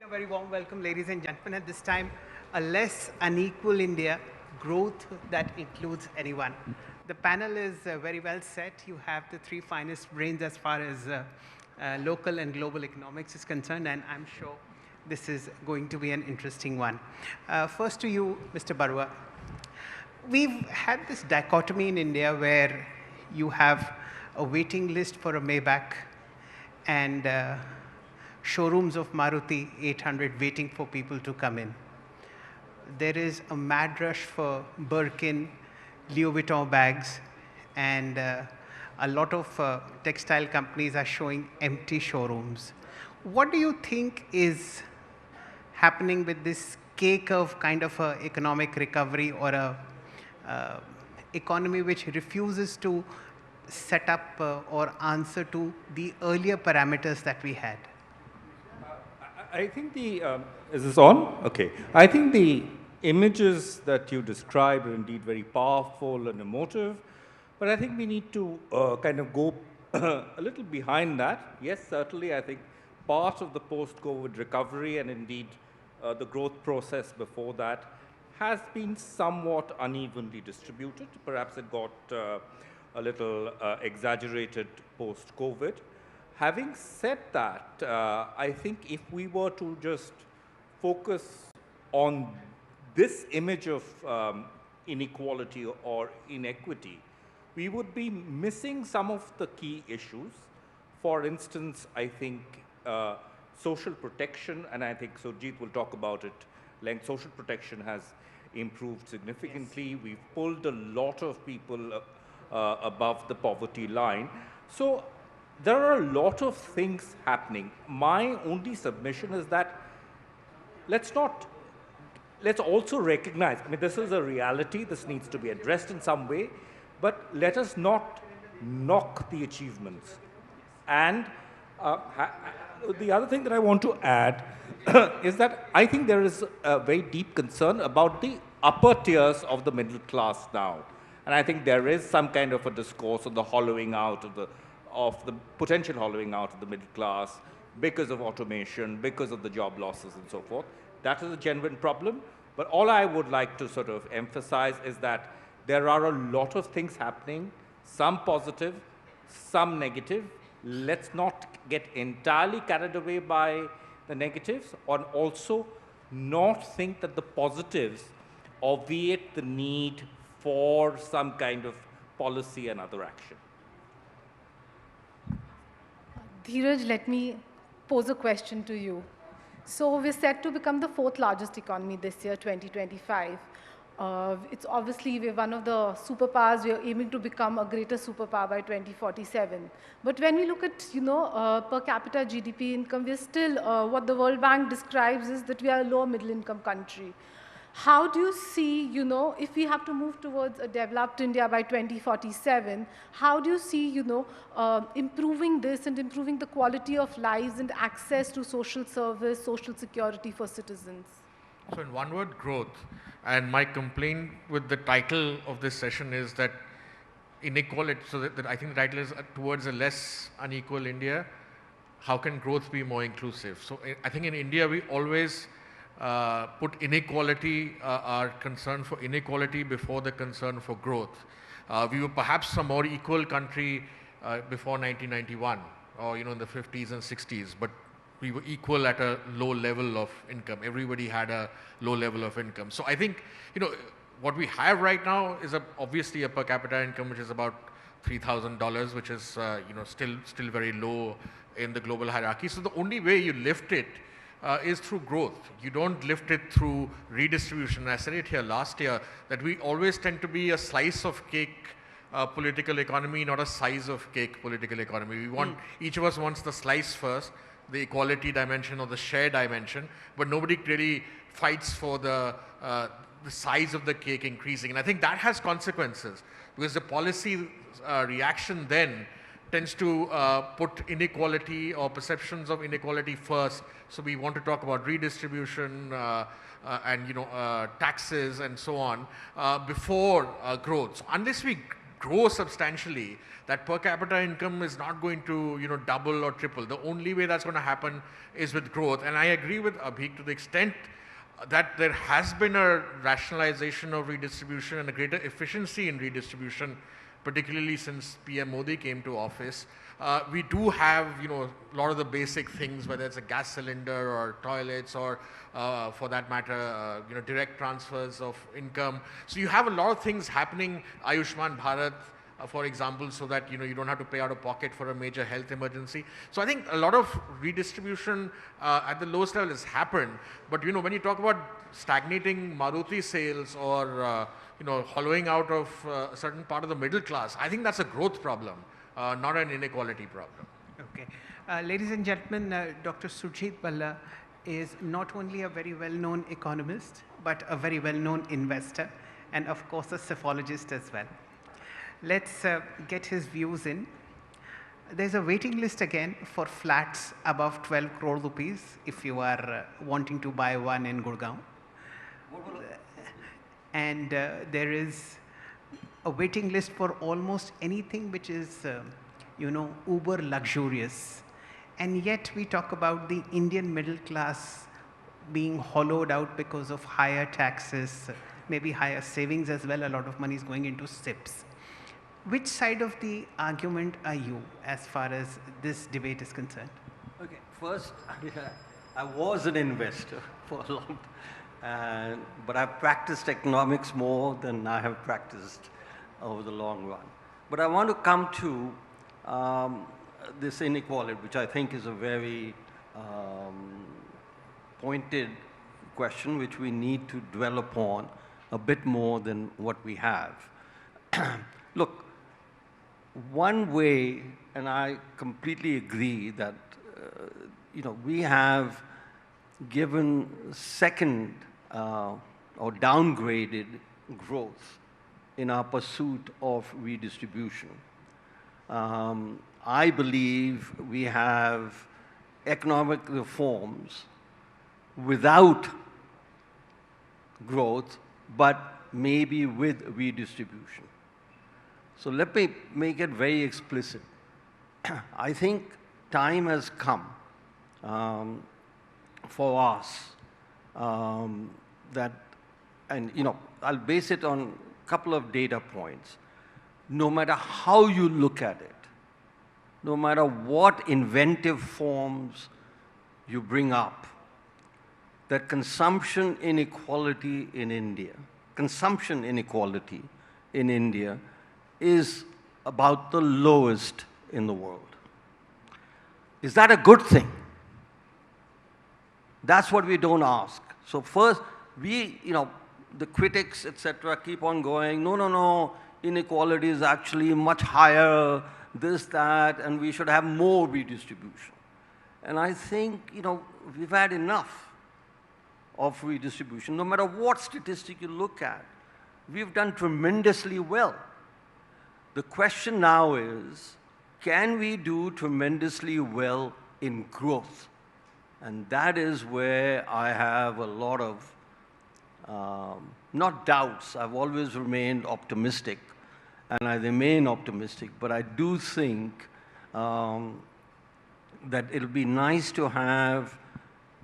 A very warm welcome, ladies and gentlemen. At this time, a less unequal India, growth that includes anyone. The panel is very well set. You have the three finest brains as far as local and global economics is concerned, and I'm sure this is going to be an interesting one. First to you, Mr. Barua. We've had this dichotomy in India where you have a waiting list for a Maybach and showrooms of Maruti 800 waiting for people to come in. There is a mad rush for Birkin, Louis Vuitton bags, and a lot of textile companies are showing empty showrooms. What do you think is happening with this K-curve kind of a economic recovery or a economy which refuses to set up or answer to the earlier parameters that we had? I think is this on? Okay. I think the images that you described are indeed very powerful and emotive, but I think we need to kind of go a little behind that. Yes, certainly, I think part of the post-COVID recovery and indeed the growth process before that has been somewhat unevenly distributed. Perhaps it got a little exaggerated post-COVID. Having said that, I think if we were to just focus on this image of inequality or inequity, we would be missing some of the key issues. For instance, I think social protection, and I think Surjit will talk about it, like social protection has improved significantly. Yes. We've pulled a lot of people above the poverty line. So there are a lot of things happening. My only submission is that let's also recognize, I mean, this is a reality, this needs to be addressed in some way, but let us not knock the achievements. And the other thing that I want to add is that I think there is a very deep concern about the upper tiers of the middle class now. And I think there is some kind of a discourse of the hollowing out of the potential hollowing out of the middle class because of automation, because of the job losses and so forth. That is a genuine problem. But all I would like to sort of emphasize is that there are a lot of things happening, some positive, some negative. Let's not get entirely carried away by the negatives, and also not think that the positives obviate the need for some kind of policy and other action. Dheeraj, let me pose a question to you. So we're set to become the fourth largest economy this year, 2025. It's obviously, we're one of the superpowers. We're aiming to become a greater superpower by 2047. But when we look at, per capita GDP income, we're still, what the World Bank describes is that we are a lower middle income country. How do you see, if we have to move towards a developed India by 2047, how do you see, improving this and improving the quality of lives and access to social service, social security for citizens? So in one word, growth. And my complaint with the title of this session is that inequality, so that I think the title is towards a less unequal India, how can growth be more inclusive? So I think in India, we always put inequality, our concern for inequality before the concern for growth. We were perhaps a more equal country before 1991 or, in the 50s and 60s, but we were equal at a low level of income. Everybody had a low level of income. So I think, what we have right now is obviously a per capita income, which is about $3,000, which is, still very low in the global hierarchy. So the only way you lift it is through growth. You don't lift it through redistribution. I said it here last year that we always tend to be a slice of cake political economy, not a size of cake political economy. We want, each of us wants the slice first, the equality dimension or the share dimension, but nobody really fights for the size of the cake increasing. And I think that has consequences because the policy reaction then tends to put inequality or perceptions of inequality first. So we want to talk about redistribution and taxes and so on before growth. So unless we grow substantially, that per capita income is not going to, you know, double or triple. The only way that's going to happen is with growth. And I agree with Abhik to the extent that there has been a rationalization of redistribution and a greater efficiency in redistribution, particularly since PM Modi came to office. We do have, you know, a lot of the basic things, whether it's a gas cylinder or toilets or for that matter, you know, direct transfers of income. So you have a lot of things happening, Ayushman Bharat, for example, so that, you know, you don't have to pay out of pocket for a major health emergency. So I think a lot of redistribution at the lowest level has happened. But, you know, when you talk about stagnating Maruti sales or, you know, hollowing out of a certain part of the middle class, I think that's a growth problem, not an inequality problem. Okay. Ladies and gentlemen, Dr. Surjit Bhalla is not only a very well-known economist, but a very well-known investor, and of course a psephologist as well. Let's get his views in. There's a waiting list again for flats above 12 crore rupees if you are wanting to buy one in Gurgaon. And there is a waiting list for almost anything which is, you know, uber luxurious. And yet we talk about the Indian middle class being hollowed out because of higher taxes, maybe higher savings as well. A lot of money is going into SIPs. Which side of the argument are you as far as this debate is concerned? Okay, first, I was an investor for a long time, but I've practiced economics more than I have practiced over the long run. But I want to come to this inequality, which I think is a very pointed question, which we need to dwell upon a bit more than what we have. Look, one way, and I completely agree that, you know, we have given second or downgraded growth in our pursuit of redistribution. I believe we have economic reforms without growth, but maybe with redistribution. So let me make it very explicit. I think time has come for us that, and you know, I'll base it on a couple of data points. No matter how you look at it, no matter what inventive forms you bring up, that consumption inequality in India is about the lowest in the world. Is that a good thing? That's what we don't ask. So first, we, you know, the critics, etc., keep on going, no, inequality is actually much higher, this, that, and we should have more redistribution. And I think, you know, we've had enough of redistribution. No matter what statistic you look at, we've done tremendously well. The question now is, can we do tremendously well in growth? And that is where I have a lot of, not doubts, I've always remained optimistic, and I remain optimistic, but I do think that it'll be nice to have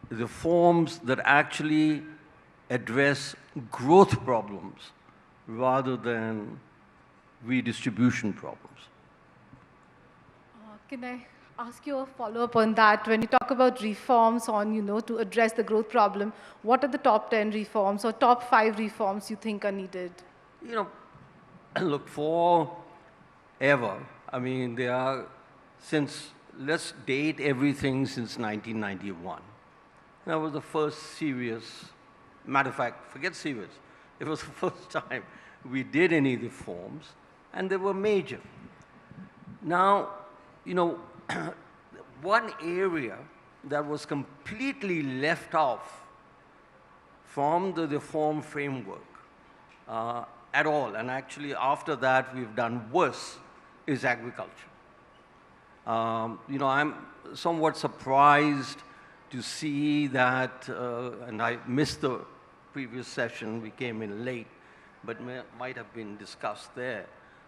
reforms that actually address growth problems rather than redistribution problems. Can I ask you a follow-up on that? When you talk about reforms on, you know, to address the growth problem, what are the top 10 reforms or top 5 reforms you think are needed? You know, look, forever, I mean, they are, since, let's date everything since 1991. That was the first serious, matter of fact, forget serious, it was the first time we did any reforms, and they were major. Now, you know, one area that was completely left off from the reform framework at all, and actually after that we've done worse, is agriculture. You know, I'm somewhat surprised to see that, and I missed the previous session, we came in late, but might have been discussed there,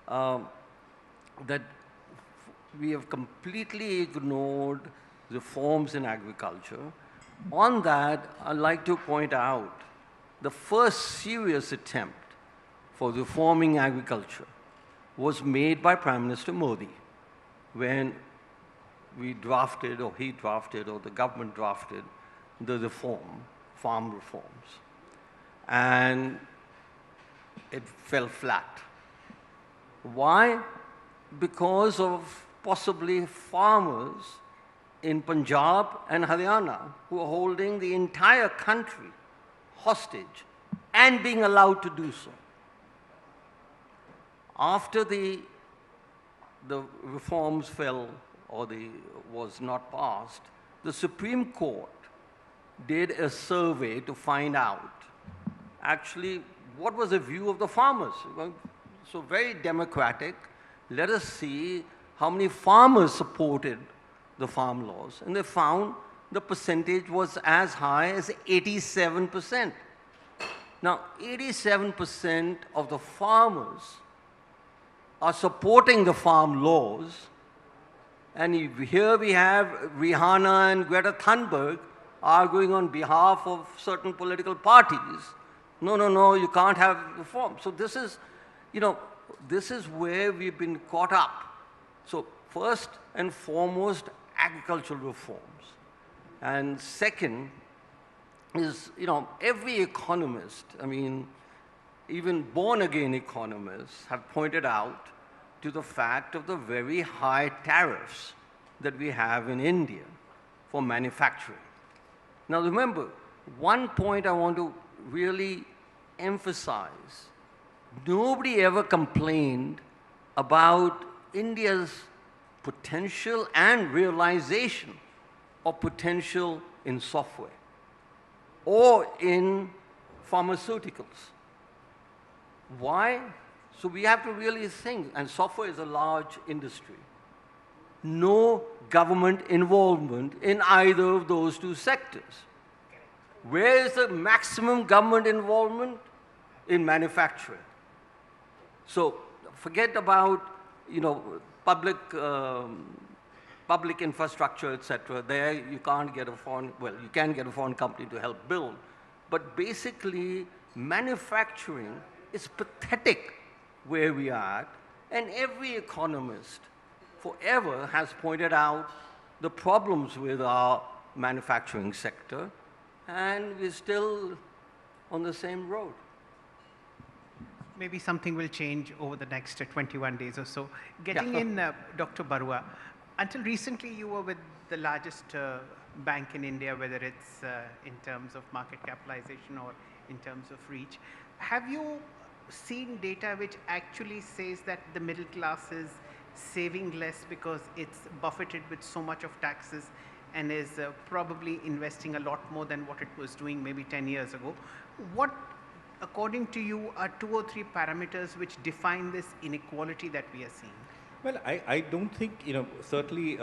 that we have completely ignored reforms in agriculture. On that, I'd like to point out the first serious attempt for reforming agriculture was made by Prime Minister Modi when we drafted, or he drafted, or the government drafted the farm reforms. And it fell flat. Why? Because of possibly farmers in Punjab and Haryana who are holding the entire country hostage and being allowed to do so. After the reforms fell or was not passed, the Supreme Court did a survey to find out actually what was the view of the farmers. So very democratic. Let us see how many farmers supported the farm laws. And they found the percentage was as high as 87%. Now, 87% of the farmers are supporting the farm laws. And here we have Rihanna and Greta Thunberg arguing on behalf of certain political parties. No, no, no, you can't have reform. So this is, this is where we've been caught up. So first and foremost, agricultural reforms. And second is, every economist, even born-again economists have pointed out to the fact of the very high tariffs that we have in India for manufacturing. Now remember, one point I want to really emphasize, nobody ever complained about India's potential and realization of potential in software or in pharmaceuticals. Why? So we have to really think, and software is a large industry. No government involvement in either of those two sectors. Where is the maximum government involvement? In manufacturing. So forget about, public infrastructure, etc. There you can't get a foreign, well, you can get a foreign company to help build. But basically, manufacturing is pathetic where we are at, and every economist forever has pointed out the problems with our manufacturing sector, and we're still on the same road. Maybe something will change over the next 21 days or so. Getting in, Dr. Barua, until recently you were with the largest bank in India, whether it's in terms of market capitalization or in terms of reach. Have you seen data which actually says that the middle class is saving less because it's buffeted with so much of taxes and is probably investing a lot more than what it was doing maybe 10 years ago? What, according to you, are 2 or 3 parameters which define this inequality that we are seeing? Well, I don't think, certainly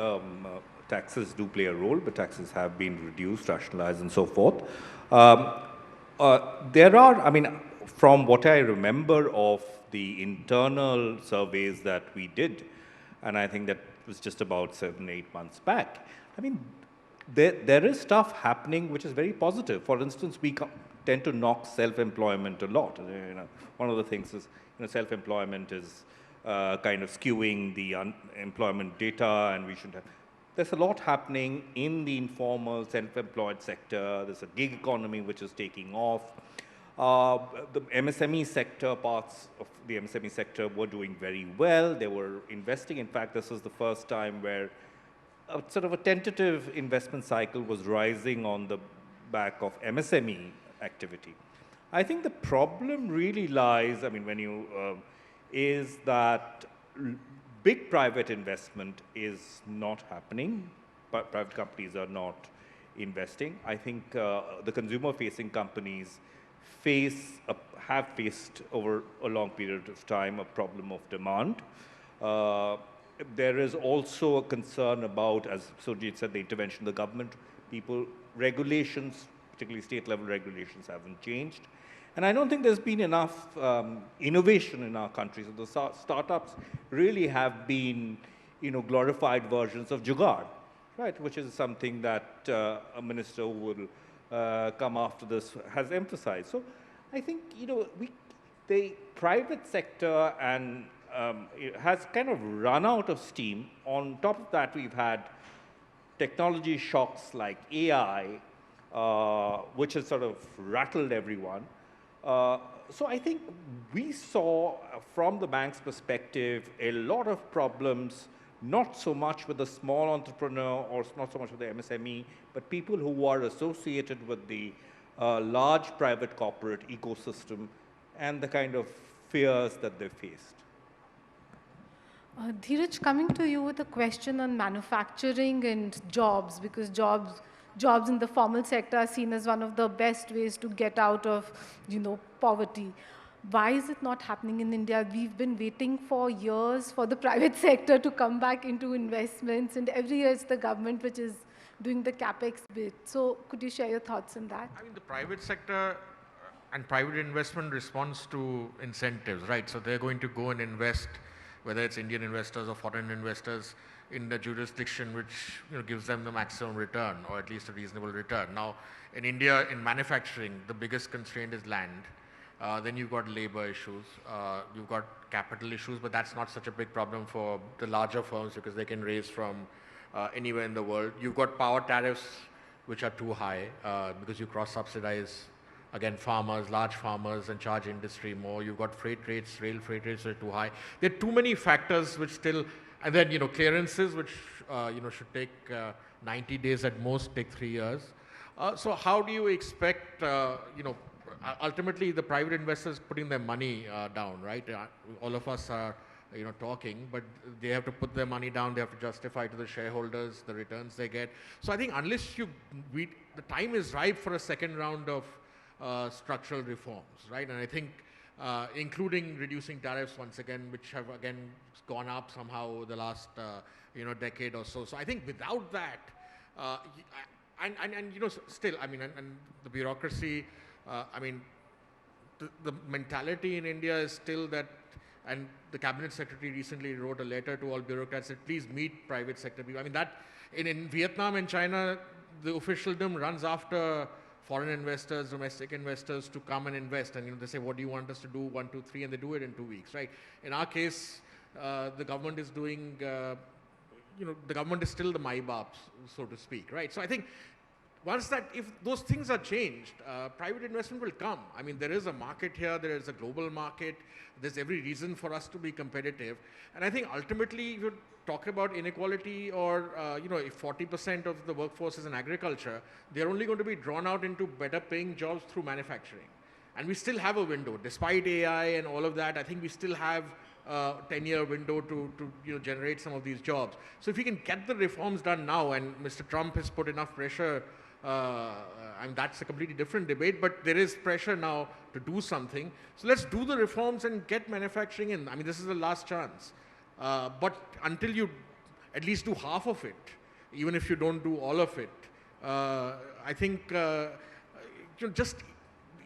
taxes do play a role, but taxes have been reduced, rationalized, and so forth. There are, from what I remember of the internal surveys that we did, and I think that was just about 7, 8 months back, there is stuff happening which is very positive. For instance, we tend to knock self-employment a lot. One of the things is, self-employment is kind of skewing the unemployment data, and we should have. There's a lot happening in the informal self-employed sector. There's a gig economy which is taking off. The MSME sector, parts of the MSME sector were doing very well. They were investing. In fact, this was the first time where sort of a tentative investment cycle was rising on the back of MSME activity. I think the problem really lies, is that big private investment is not happening. Private companies are not investing. I think the consumer-facing companies have faced over a long period of time a problem of demand. There is also a concern about, as Surjit said, the intervention of the government. Regulations, particularly state-level regulations, haven't changed. And I don't think there's been enough innovation in our country. So the startups really have been, glorified versions of jugaad, right? Which is something that a minister who will come after this has emphasized. So I think, the private sector and it has kind of run out of steam. On top of that, we've had technology shocks like AI, which has sort of rattled everyone. So I think we saw, from the bank's perspective, a lot of problems, not so much with the small entrepreneur or not so much with the MSME, but people who are associated with the large private corporate ecosystem and the kind of fears that they faced. Dheeraj, coming to you with a question on manufacturing and jobs, because jobs in the formal sector are seen as one of the best ways to get out of, poverty. Why is it not happening in India? We've been waiting for years for the private sector to come back into investments, and every year it's the government which is doing the capex bit. So could you share your thoughts on that? I mean, the private sector and private investment responds to incentives, right? So they're going to go and invest, whether it's Indian investors or foreign investors, in the jurisdiction which gives them the maximum return, or at least a reasonable return. Now, in India, in manufacturing, the biggest constraint is land. Then you've got labor issues, you've got capital issues, but that's not such a big problem for the larger firms because they can raise from anywhere in the world. You've got power tariffs which are too high because you cross-subsidize, again, farmers, large farmers, and charge industry more. You've got freight rates, rail freight rates are too high. There are too many factors which still, and then, clearances which, should take 90 days at most, take 3 years. So how do you expect, ultimately the private investors putting their money down, right? All of us are, talking, but they have to put their money down, they have to justify to the shareholders the returns they get. So I think unless the time is ripe for a second round of structural reforms, right? And I think including reducing tariffs once again, which have again gone up somehow over the last decade or so. So I think without that, still, I mean, and the bureaucracy, the mentality in India is still that, and the cabinet secretary recently wrote a letter to all bureaucrats that please meet private sector people. I mean, that in Vietnam and China, the officialdom runs after foreign investors, domestic investors to come and invest. And they say, what do you want us to do? 1, 2, 3, and they do it in 2 weeks, right? In our case, the government is doing, the government is still the Mai-Baps, so to speak, right? So I think if those things are changed, private investment will come. I mean, there is a market here, there is a global market, there's every reason for us to be competitive. And I think ultimately, if you talk about inequality or, if 40% of the workforce is in agriculture, they're only going to be drawn out into better paying jobs through manufacturing. And we still have a window, despite AI and all of that, I think we still have a 10-year window to generate some of these jobs. So if we can get the reforms done now, and Mr. Trump has put enough pressure, and that's a completely different debate, but there is pressure now to do something. So let's do the reforms and get manufacturing in. I mean, this is the last chance. But until you at least do half of it, even if you don't do all of it, I think just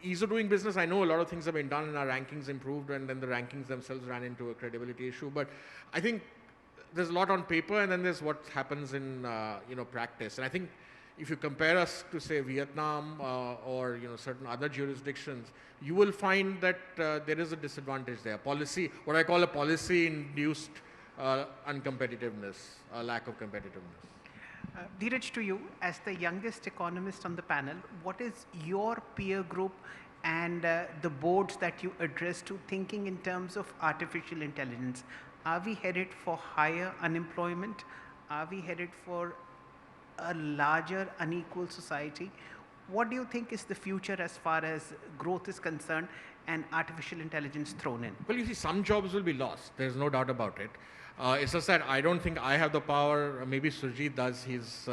ease of doing business. I know a lot of things have been done and our rankings improved, and then the rankings themselves ran into a credibility issue. But I think there's a lot on paper, and then there's what happens in practice. And I think if you compare us to, say, Vietnam or certain other jurisdictions, you will find that there is a disadvantage there. Policy, what I call a policy-induced uncompetitiveness, lack of competitiveness. Dheeraj, to you, as the youngest economist on the panel, what is your peer group and the boards that you address to thinking in terms of artificial intelligence? Are we headed for higher unemployment? Are we headed for a larger unequal society? What do you think is the future as far as growth is concerned and artificial intelligence thrown in? Well, you see, some jobs will be lost. There's no doubt about it. It's just that I don't think I have the power. Maybe Surjit does. He's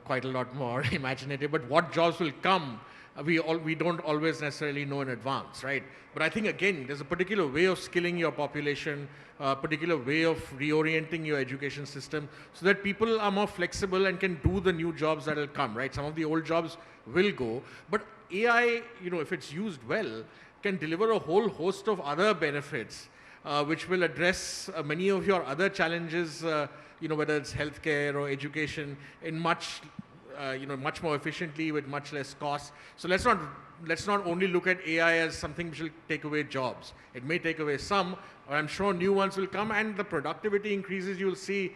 quite a lot more imaginative. But what jobs will come? we don't always necessarily know in advance, right? But I think, again, there's a particular way of skilling your population, a particular way of reorienting your education system so that people are more flexible and can do the new jobs that will come, right? Some of the old jobs will go, but AI, if it's used well, can deliver a whole host of other benefits, which will address many of your other challenges, whether it's healthcare or education, in much more efficiently with much less cost. So let's not only look at AI as something which will take away jobs. It may take away some, or I'm sure new ones will come, and the productivity increases you'll see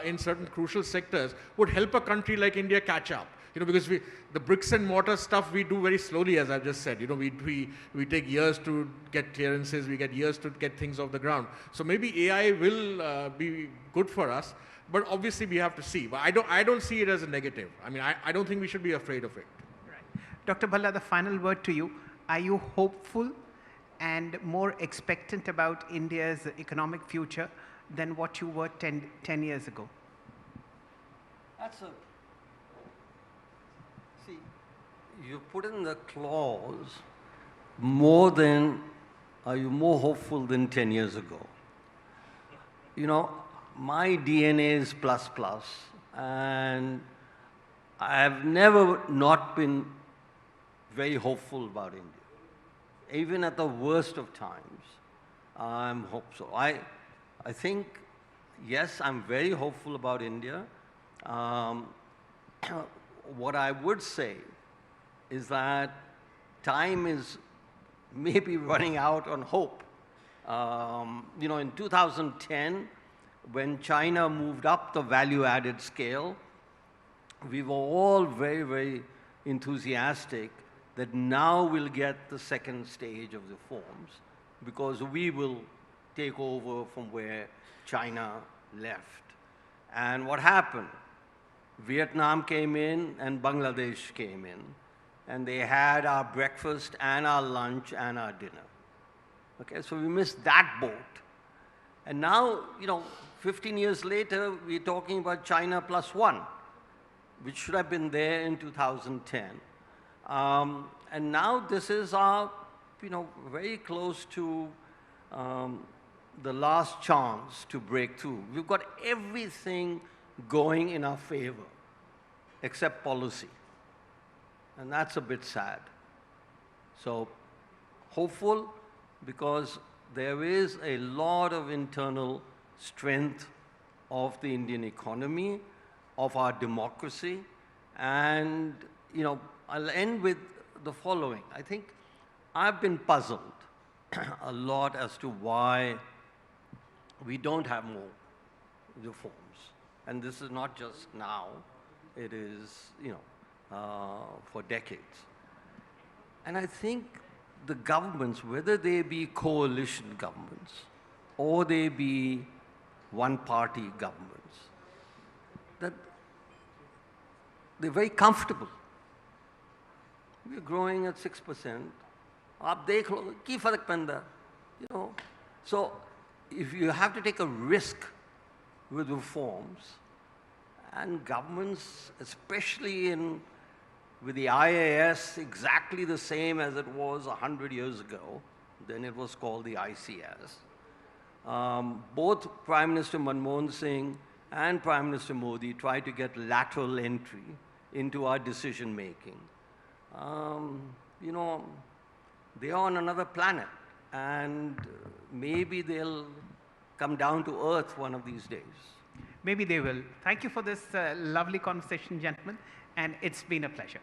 in certain crucial sectors would help a country like India catch up. Because the bricks and mortar stuff we do very slowly, as I've just said. We take years to get clearances, we get years to get things off the ground. So maybe AI will be good for us, but obviously we have to see. But I don't see it as a negative. I mean, I don't think we should be afraid of it. Right. Dr. Bhalla, the final word to you. Are you hopeful and more expectant about India's economic future than what you were 10 years ago? See, you put in the clause more than, are you more hopeful than 10 years ago? My DNA is plus plus, and I have never not been very hopeful about India. Even at the worst of times, I'm hopeful. I think, yes, I'm very hopeful about India. What I would say is that time is maybe running out on hope. In 2010, when China moved up the value-added scale, we were all very, very enthusiastic that now we'll get the second stage of reforms because we will take over from where China left. And what happened? Vietnam came in and Bangladesh came in, and they had our breakfast and our lunch and our dinner. Okay, so we missed that boat. And now, 15 years later, we're talking about China plus one, which should have been there in 2010. And now this is our, very close to the last chance to break through. We've got everything going in our favor, except policy. And that's a bit sad. So hopeful, because there is a lot of internal strength of the Indian economy, of our democracy. And, I'll end with the following. I think I've been puzzled a lot as to why we don't have more reforms. And this is not just now, it is, for decades. And I think the governments, whether they be coalition governments or they be one-party governments, that they're very comfortable. We're growing at 6%. Aap dekh lo, ki farak panda? So if you have to take a risk with reforms, and governments, especially with the IAS, exactly the same as it was 100 years ago, then it was called the ICS. Both Prime Minister Manmohan Singh and Prime Minister Modi tried to get lateral entry into our decision making. They are on another planet, and maybe they'll come down to earth one of these days. Maybe they will. Thank you for this lovely conversation, gentlemen, and it's been a pleasure.